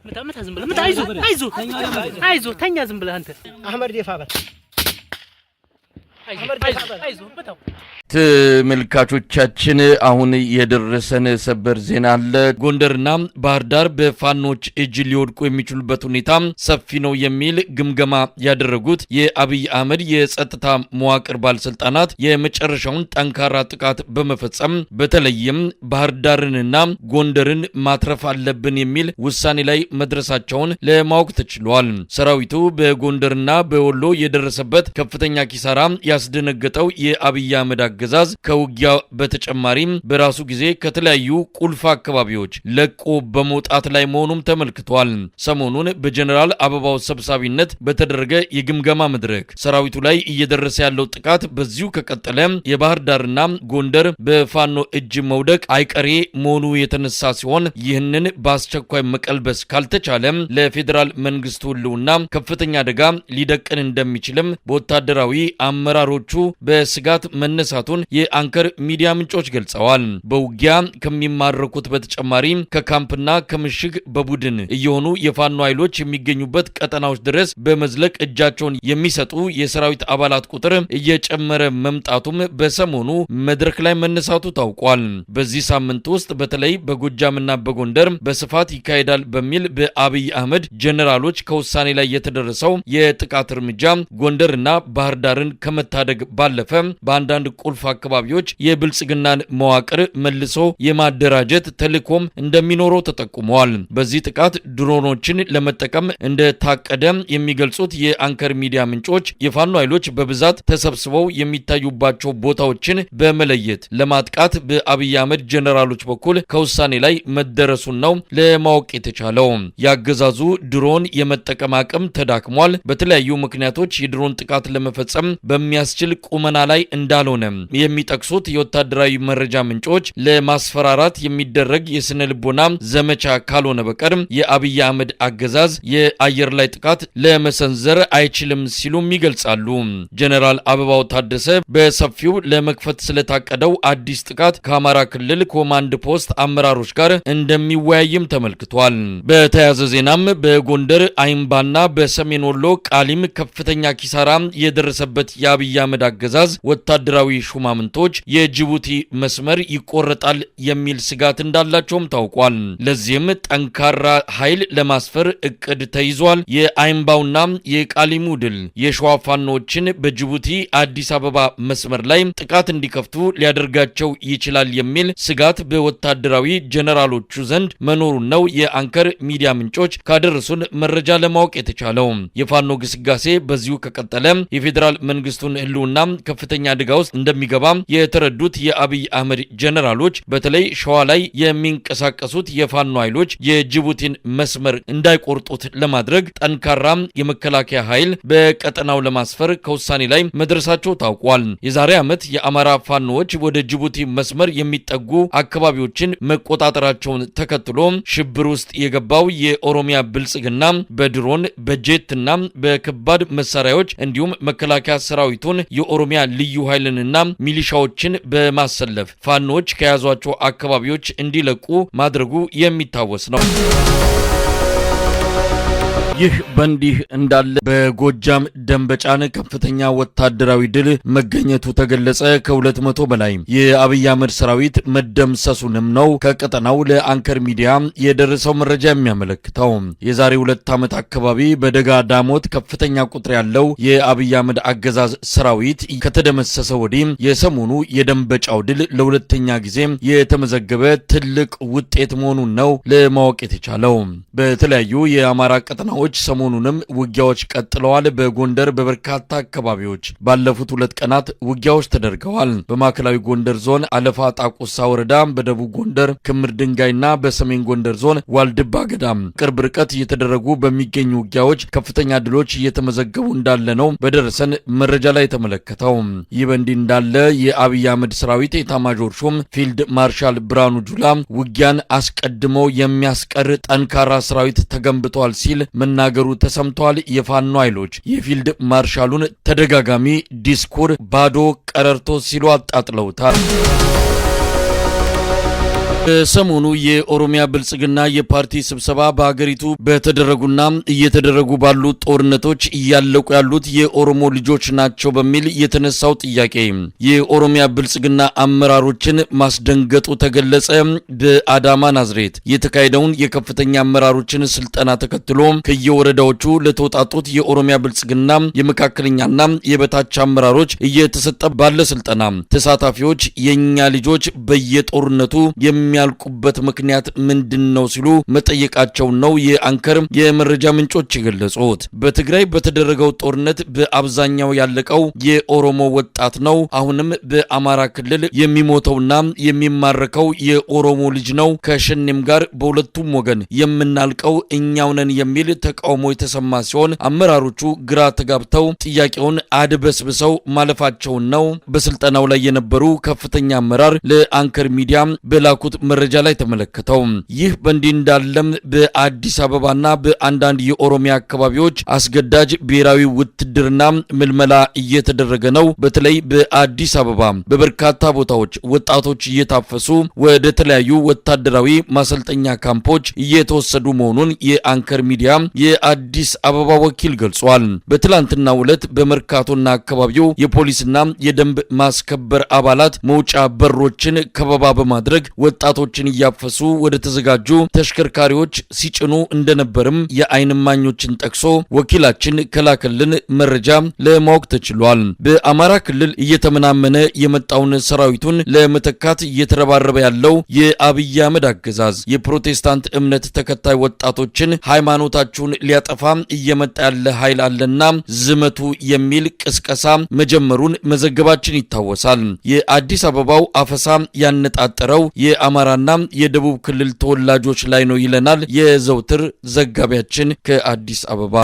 متى زنبله متى عايزو تاني زنبله أنت أحمد ديفابر عايزو متى ተመልካቾቻችን አሁን የደረሰን ሰበር ዜና አለ። ጎንደርና ባህር ዳር በፋኖች እጅ ሊወድቁ የሚችሉበት ሁኔታ ሰፊ ነው የሚል ግምገማ ያደረጉት የአብይ አህመድ የጸጥታ መዋቅር ባለስልጣናት የመጨረሻውን ጠንካራ ጥቃት በመፈጸም በተለይም ባህር ዳርንና ጎንደርን ማትረፍ አለብን የሚል ውሳኔ ላይ መድረሳቸውን ለማወቅ ተችሏል። ሰራዊቱ በጎንደርና በወሎ የደረሰበት ከፍተኛ ኪሳራ ያስደነገጠው የአብይ አህመድ አገዛዝ ከውጊያ በተጨማሪም በራሱ ጊዜ ከተለያዩ ቁልፍ አካባቢዎች ለቆ በመውጣት ላይ መሆኑም ተመልክቷል። ሰሞኑን በጀነራል አበባው ሰብሳቢነት በተደረገ የግምገማ መድረክ ሰራዊቱ ላይ እየደረሰ ያለው ጥቃት በዚሁ ከቀጠለ የባህር ዳርና ጎንደር በፋኖ እጅ መውደቅ አይቀሬ መሆኑ የተነሳ ሲሆን ይህንን በአስቸኳይ መቀልበስ ካልተቻለ ለፌዴራል መንግስቱ ህልውና ከፍተኛ አደጋ ሊደቅን እንደሚችልም በወታደራዊ አመራሮቹ በስጋት መነሳቱን የአንከር ሚዲያ ምንጮች ገልጸዋል። በውጊያ ከሚማረኩት በተጨማሪ ከካምፕና ከምሽግ በቡድን እየሆኑ የፋኖ ኃይሎች የሚገኙበት ቀጠናዎች ድረስ በመዝለቅ እጃቸውን የሚሰጡ የሰራዊት አባላት ቁጥር እየጨመረ መምጣቱም በሰሞኑ መድረክ ላይ መነሳቱ ታውቋል። በዚህ ሳምንት ውስጥ በተለይ በጎጃምና በጎንደር በስፋት ይካሄዳል በሚል በአብይ አህመድ ጀነራሎች ከውሳኔ ላይ የተደረሰው የጥቃት እርምጃ ጎንደርና ባህር ዳርን ከመታደግ ባለፈ በአንዳንድ ቁልፍ አካባቢዎች የብልጽግናን መዋቅር መልሶ የማደራጀት ተልዕኮም እንደሚኖረው ተጠቁመዋል። በዚህ ጥቃት ድሮኖችን ለመጠቀም እንደታቀደ የሚገልጹት የአንከር ሚዲያ ምንጮች የፋኖ ኃይሎች በብዛት ተሰብስበው የሚታዩባቸው ቦታዎችን በመለየት ለማጥቃት በአብይ አህመድ ጀነራሎች በኩል ከውሳኔ ላይ መደረሱን ነው ለማወቅ የተቻለው። ያገዛዙ ድሮን የመጠቀም አቅም ተዳክሟል። በተለያዩ ምክንያቶች የድሮን ጥቃት ለመፈጸም በሚያስችል ቁመና ላይ እንዳልሆነ የሚጠቅሱት የወታደራዊ መረጃ ምንጮች ለማስፈራራት የሚደረግ የስነ ልቦና ዘመቻ ካልሆነ በቀር የአብይ አህመድ አገዛዝ የአየር ላይ ጥቃት ለመሰንዘር አይችልም ሲሉም ይገልጻሉ። ጀነራል አበባው ታደሰ በሰፊው ለመክፈት ስለታቀደው አዲስ ጥቃት ከአማራ ክልል ኮማንድ ፖስት አመራሮች ጋር እንደሚወያይም ተመልክቷል። በተያያዘ ዜናም በጎንደር አይምባና በሰሜን ወሎ ቃሊም ከፍተኛ ኪሳራ የደረሰበት የአብይ አህመድ አገዛዝ ወታደራዊ ሹማምንቶች የጅቡቲ መስመር ይቆረጣል የሚል ስጋት እንዳላቸውም ታውቋል። ለዚህም ጠንካራ ኃይል ለማስፈር እቅድ ተይዟል። የአይምባውና የቃሊሙ ድል የሸዋ ፋኖችን በጅቡቲ አዲስ አበባ መስመር ላይ ጥቃት እንዲከፍቱ ሊያደርጋቸው ይችላል የሚል ስጋት በወታደራዊ ጀነራሎቹ ዘንድ መኖሩን ነው የአንከር ሚዲያ ምንጮች ካደረሱን መረጃ ለማወቅ የተቻለው። የፋኖ ግስጋሴ በዚሁ ከቀጠለ የፌዴራል መንግስቱን ህልውና ከፍተኛ አደጋ ውስጥ እንደሚገባ የተረዱት የአብይ አህመድ ጀነራሎች በተለይ ሸዋ ላይ የሚንቀሳቀሱት የፋኖ ኃይሎች የጅቡቲን መስመር እንዳይቆርጡት ለማድረግ ጠንካራ የመከላከያ ኃይል በቀጠናው ለማስፈር ከውሳኔ ላይ መድረሳቸው ታውቋል። የዛሬ ዓመት የአማራ ፋኖዎች ወደ ጅቡቲ መስመር የሚጠጉ አካባቢዎችን መቆጣጠራቸውን ተከትሎ ሽብር ውስጥ የገባው የኦሮሚያ ብልጽግና በድሮን በጄትና በከባድ መሳሪያዎች እንዲሁም መከላከያ ሰራዊቱን የኦሮሚያ ልዩ ኃይልንና ሚሊሻዎችን በማሰለፍ ፋኖች ከያዟቸው አካባቢዎች እንዲለቁ ማድረጉ የሚታወስ ነው። ይህ በእንዲህ እንዳለ በጎጃም ደንበጫን ከፍተኛ ወታደራዊ ድል መገኘቱ ተገለጸ። ከ200 በላይ የአብይ አህመድ ሰራዊት መደምሰሱንም ነው ከቀጠናው ለአንከር ሚዲያ የደረሰው መረጃ የሚያመለክተው። የዛሬ 2 ዓመት አካባቢ በደጋ ዳሞት ከፍተኛ ቁጥር ያለው የአብይ አህመድ አገዛዝ ሰራዊት ከተደመሰሰ ወዲህ የሰሞኑ የደንበጫው ድል ለሁለተኛ ጊዜ የተመዘገበ ትልቅ ውጤት መሆኑን ነው ለማወቅ የተቻለው። በተለያዩ የአማራ ቀጠናዎች ሰሞኑንም ውጊያዎች ቀጥለዋል። በጎንደር በበርካታ አካባቢዎች ባለፉት 2 ቀናት ውጊያዎች ተደርገዋል። በማዕከላዊ ጎንደር ዞን አለፋ ጣቁሳ ወረዳ፣ በደቡብ ጎንደር ክምር ድንጋይና በሰሜን ጎንደር ዞን ዋልድባ ገዳም ቅርብ ርቀት እየተደረጉ በሚገኙ ውጊያዎች ከፍተኛ ድሎች እየተመዘገቡ እንዳለ ነው በደረሰን መረጃ ላይ ተመለከተው። ይህ በእንዲህ እንዳለ የአብይ አህመድ ሰራዊት ኤታማዦር ሹም ፊልድ ማርሻል ብርሃኑ ጁላ ውጊያን አስቀድሞ የሚያስቀር ጠንካራ ሰራዊት ተገንብቷል ሲል መናገሩ ተሰምቷል። የፋኖ ኃይሎች የፊልድ ማርሻሉን ተደጋጋሚ ዲስኩር ባዶ ቀረርቶ ሲሉ አጣጥለውታል። ሰሞኑ የኦሮሚያ ብልጽግና የፓርቲ ስብሰባ በአገሪቱ በተደረጉና እየተደረጉ ባሉ ጦርነቶች እያለቁ ያሉት የኦሮሞ ልጆች ናቸው በሚል የተነሳው ጥያቄ የኦሮሚያ ብልጽግና አመራሮችን ማስደንገጡ ተገለጸ። በአዳማ ናዝሬት የተካሄደውን የከፍተኛ አመራሮችን ስልጠና ተከትሎ ከየወረዳዎቹ ለተወጣጡት የኦሮሚያ ብልጽግና የመካከለኛና የበታች አመራሮች እየተሰጠ ባለ ስልጠና ተሳታፊዎች የኛ ልጆች በየጦርነቱ የሚያልቁበት ምክንያት ምንድነው ሲሉ መጠየቃቸው ነው የአንከር የመረጃ ምንጮች የገለጹት። በትግራይ በተደረገው ጦርነት በአብዛኛው ያለቀው የኦሮሞ ወጣት ነው። አሁንም በአማራ ክልል የሚሞተውና የሚማረከው የኦሮሞ ልጅ ነው። ከሸኔም ጋር በሁለቱም ወገን የምናልቀው እኛው ነን የሚል ተቃውሞ የተሰማ ሲሆን አመራሮቹ ግራ ተጋብተው ጥያቄውን አድበስብሰው ማለፋቸውን ነው በስልጠናው ላይ የነበሩ ከፍተኛ አመራር ለአንከር ሚዲያ በላኩት መረጃ ላይ ተመለከተው። ይህ በእንዲህ እንዳለም በአዲስ አበባና በአንዳንድ የኦሮሚያ አካባቢዎች አስገዳጅ ብሔራዊ ውትድርና ምልመላ እየተደረገ ነው። በተለይ በአዲስ አበባ በበርካታ ቦታዎች ወጣቶች እየታፈሱ ወደ ተለያዩ ወታደራዊ ማሰልጠኛ ካምፖች እየተወሰዱ መሆኑን የአንከር ሚዲያ የአዲስ አበባ ወኪል ገልጿል። በትላንትናው ዕለት በመርካቶና አካባቢው የፖሊስና የደንብ ማስከበር አባላት መውጫ በሮችን ከበባ በማድረግ ወጣቶችን እያፈሱ ወደ ተዘጋጁ ተሽከርካሪዎች ሲጭኑ እንደነበርም የዓይን እማኞችን ጠቅሶ ወኪላችን ከላከልን መረጃ ለማወቅ ተችሏል። በአማራ ክልል እየተመናመነ የመጣውን ሰራዊቱን ለመተካት እየተረባረበ ያለው የአብይ አህመድ አገዛዝ የፕሮቴስታንት እምነት ተከታይ ወጣቶችን ሃይማኖታችሁን ሊያጠፋ እየመጣ ያለ ኃይል አለና ዝመቱ የሚል ቅስቀሳ መጀመሩን መዘገባችን ይታወሳል። የአዲስ አበባው አፈሳ ያነጣጠረው የአማራና የደቡብ ክልል ተወላጆች ላይ ነው ይለናል የዘውትር ዘጋቢያችን ከአዲስ አበባ።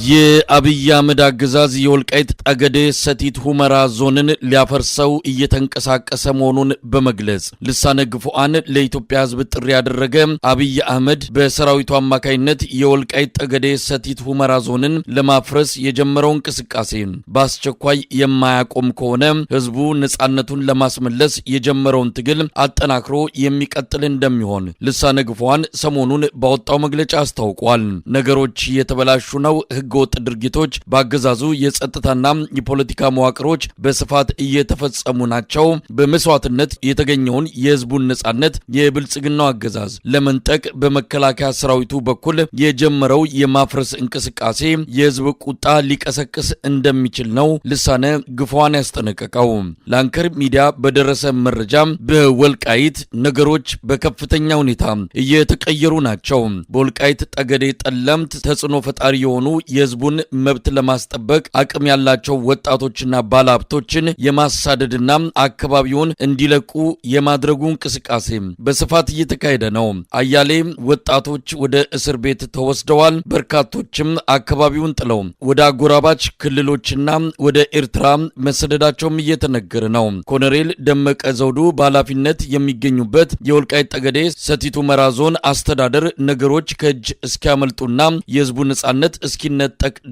የአብይ አህመድ አገዛዝ የወልቃይት ጠገዴ ሰቲት ሁመራ ዞንን ሊያፈርሰው እየተንቀሳቀሰ መሆኑን በመግለጽ ልሳነ ግፉዓን ለኢትዮጵያ ሕዝብ ጥሪ ያደረገ አብይ አህመድ በሰራዊቱ አማካይነት የወልቃይት ጠገዴ ሰቲት ሁመራ ዞንን ለማፍረስ የጀመረው እንቅስቃሴ በአስቸኳይ የማያቆም ከሆነ ሕዝቡ ነጻነቱን ለማስመለስ የጀመረውን ትግል አጠናክሮ የሚቀጥል እንደሚሆን ልሳነ ግፉዓን ሰሞኑን ባወጣው መግለጫ አስታውቋል። ነገሮች እየተበላሹ ነው። ህገወጥ ድርጊቶች በአገዛዙ የጸጥታና የፖለቲካ መዋቅሮች በስፋት እየተፈጸሙ ናቸው። በመስዋዕትነት የተገኘውን የህዝቡን ነጻነት የብልጽግናው አገዛዝ ለመንጠቅ በመከላከያ ሰራዊቱ በኩል የጀመረው የማፍረስ እንቅስቃሴ የህዝብ ቁጣ ሊቀሰቅስ እንደሚችል ነው ልሳነ ግፉዓን ያስጠነቀቀው። ለአንከር ሚዲያ በደረሰ መረጃ በወልቃይት ነገሮች በከፍተኛ ሁኔታ እየተቀየሩ ናቸው። በወልቃይት ጠገዴ ጠለምት ተጽዕኖ ፈጣሪ የሆኑ የህዝቡን መብት ለማስጠበቅ አቅም ያላቸው ወጣቶችና ባለሀብቶችን የማሳደድና አካባቢውን እንዲለቁ የማድረጉ እንቅስቃሴ በስፋት እየተካሄደ ነው። አያሌ ወጣቶች ወደ እስር ቤት ተወስደዋል። በርካቶችም አካባቢውን ጥለው ወደ አጎራባች ክልሎችና ወደ ኤርትራ መሰደዳቸውም እየተነገረ ነው። ኮሎኔል ደመቀ ዘውዱ በኃላፊነት የሚገኙበት የወልቃይት ጠገዴ ሰቲት ሁመራ ዞን አስተዳደር ነገሮች ከእጅ እስኪያመልጡና የህዝቡ ነጻነት እስኪነጠቅ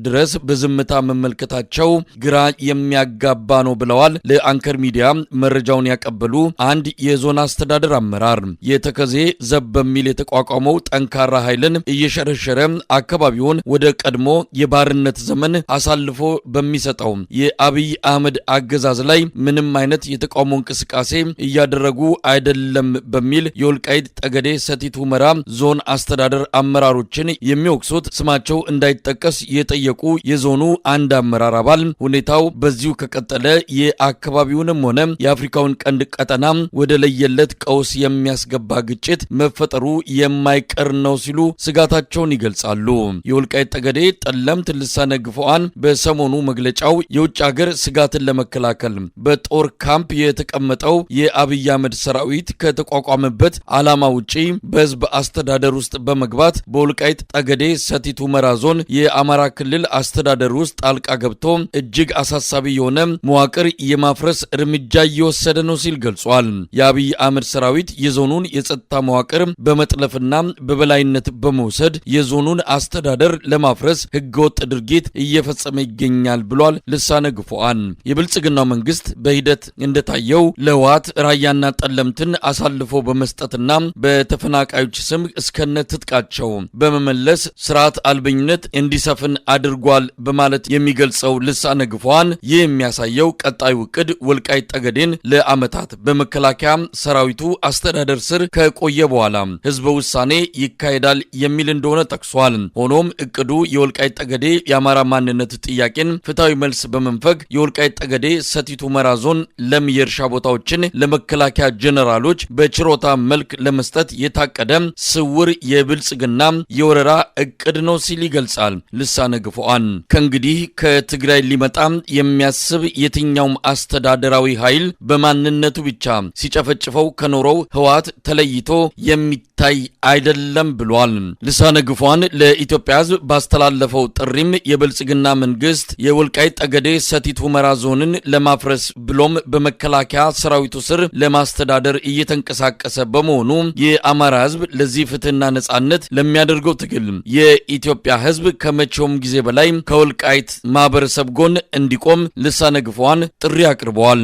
ድረስ በዝምታ መመልከታቸው ግራ የሚያጋባ ነው ብለዋል ለአንከር ሚዲያ መረጃውን ያቀበሉ አንድ የዞን አስተዳደር አመራር። የተከዜ ዘብ በሚል የተቋቋመው ጠንካራ ኃይልን እየሸረሸረ አካባቢውን ወደ ቀድሞ የባርነት ዘመን አሳልፎ በሚሰጠው የአብይ አህመድ አገዛዝ ላይ ምንም አይነት የተቃውሞ እንቅስቃሴ እያደረጉ አይደለም በሚል የወልቃይት ጠገዴ ሰቲት ሁመራ ዞን አስተዳደር አመራሮችን የሚወቅሱት ስማቸው እንዳይጠቀስ የጠየቁ የዞኑ አንድ አመራር አባል ሁኔታው በዚሁ ከቀጠለ የአካባቢውንም ሆነ የአፍሪካውን ቀንድ ቀጠና ወደ ለየለት ቀውስ የሚያስገባ ግጭት መፈጠሩ የማይቀር ነው ሲሉ ስጋታቸውን ይገልጻሉ። የወልቃይት ጠገዴ ጠለምት ልሳነ ግፉዓን በሰሞኑ መግለጫው የውጭ ሀገር ስጋትን ለመከላከል በጦር ካምፕ የተቀመጠው የአብይ አህመድ ሰራዊት ከተቋቋመበት ዓላማ ውጪ በህዝብ አስተዳደር ውስጥ በመግባት በወልቃይት ጠገዴ ሰቲት ሁመራ ዞን የአማራ በአማራ ክልል አስተዳደር ውስጥ ጣልቃ ገብቶ እጅግ አሳሳቢ የሆነ መዋቅር የማፍረስ እርምጃ እየወሰደ ነው ሲል ገልጿል። የአብይ አህመድ ሰራዊት የዞኑን የጸጥታ መዋቅር በመጥለፍና በበላይነት በመውሰድ የዞኑን አስተዳደር ለማፍረስ ህገወጥ ድርጊት እየፈጸመ ይገኛል ብሏል ልሳነ ግፉዓን። የብልጽግናው መንግስት በሂደት እንደታየው ለህወሓት ራያና ጠለምትን አሳልፎ በመስጠትና በተፈናቃዮች ስም እስከነ ትጥቃቸው በመመለስ ስርዓት አልበኝነት እንዲሰፍን አድርጓል በማለት የሚገልጸው ልሳነ ግፉዓን ይህ የሚያሳየው ቀጣዩ ዕቅድ ወልቃይት ጠገዴን ለዓመታት በመከላከያ ሰራዊቱ አስተዳደር ስር ከቆየ በኋላ ህዝበ ውሳኔ ይካሄዳል የሚል እንደሆነ ጠቅሷል። ሆኖም እቅዱ የወልቃይት ጠገዴ የአማራ ማንነት ጥያቄን ፍትሃዊ መልስ በመንፈግ የወልቃይት ጠገዴ ሰቲት ሁመራ ዞን ለም የእርሻ ቦታዎችን ለመከላከያ ጀነራሎች በችሮታ መልክ ለመስጠት የታቀደ ስውር የብልጽግና የወረራ እቅድ ነው ሲል ይገልጻል ልሳነ ግፉዓን። ከእንግዲህ ከትግራይ ሊመጣ የሚያስብ የትኛውም አስተዳደራዊ ኃይል በማንነቱ ብቻ ሲጨፈጭፈው ከኖረው ህወሓት ተለይቶ የሚታይ አይደለም ብሏል። ልሳነ ግፉዓን ለኢትዮጵያ ህዝብ ባስተላለፈው ጥሪም የብልጽግና መንግስት የወልቃይት ጠገዴ ሰቲት ሁመራ ዞንን ለማፍረስ ብሎም በመከላከያ ሰራዊቱ ስር ለማስተዳደር እየተንቀሳቀሰ በመሆኑ የአማራ ህዝብ ለዚህ ፍትህና ነጻነት ለሚያደርገው ትግል የኢትዮጵያ ህዝብ ከመቼውም ጊዜ በላይ ከወልቃይት ማህበረሰብ ጎን እንዲቆም ልሳነ ግፉዓን ጥሪ አቅርበዋል።